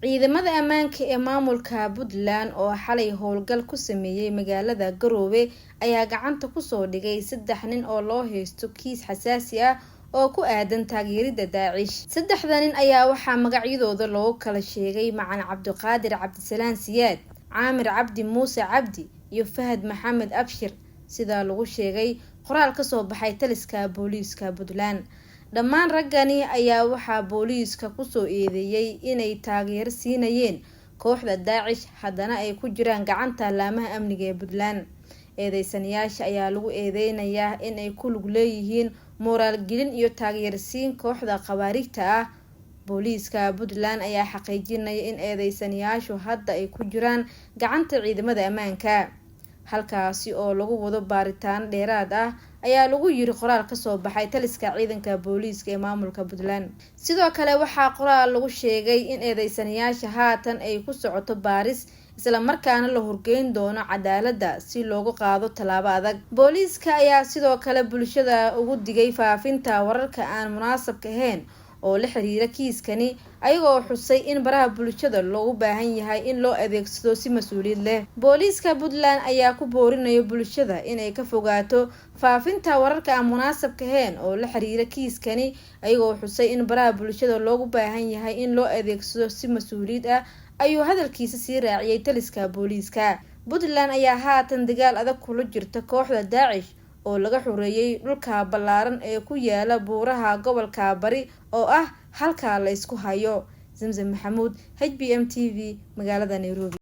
ciidamada ammaanka ee maamulka Puntland oo xalay howlgal ku sameeyay magaalada Garowe ayaa gacanta ku soo dhigay 3 nin oo loo haysto kiis xasaasi ah oo ku aadan taageerida Daacish. 3 nin ayaa waxaa magacyadooda loo kala sheegay Macaan Cabdiqaadir Cabdisalaan Siyaad, Caamir Cabdi Muuse Cabdi iyo Fahad Maxamed Abshir sida lagu sheegay qoraal ka soo baxay taliska booliiska Puntland. Dhammaan raggani ayaa waxaa booliiska ku soo eedeeyay inay taageero siinayeen kooxda Daacish haddana ay ku jiraan gacanta laamaha amniga ee Puntland. Eedeysanayaasha ayaa lagu eedeynayaa in ay ku lug leeyihiin moraal gelin iyo taageersiin kooxda qabaarigta ah. Booliiska Puntland ayaa xaqiijinaya in eedeysanayaashu hadda ay ku jiraan gacanta ciidamada ammaanka, halkaasi oo lagu wado baaritaan dheeraad ah ayaa lagu yiri qoraal ka soo baxay taliska ciidanka booliiska ee maamulka Puntland. Sidoo kale waxaa qoraal lagu sheegay in eedeysanayaasha haatan ay ku socoto baaris isla markaana la horgeyn doono cadaaladda si loogu qaado talaabo adag. Booliiska ayaa sidoo kale bulshada ugu digay faafinta wararka aan munaasabka ahayn oo la xiriira kiiskani, ayagoo xusay in baraha bulshada loogu baahan yahay in loo adeegsado si mas'uuliyad leh. Booliiska Puntland ayaa ku boorinaya bulshada inay ka fogaato faafinta wararka aan munaasabka ahayn oo la xiriira kiiskani, ayagoo xusay in baraha bulshada loogu baahan yahay in loo adeegsado si mas'uuliyad ah, ayuu hadalkiisa sii raaciyay taliska booliiska. Puntland ayaa haatan dagaal adag kula jirta kooxda Daacish oo laga xoreeyay dhulka ballaaran ee ku yaala buuraha gobolka Bari oo ah halka la isku hayo. Zamzam Maxamuud, HBM TV, magaalada Nairobi.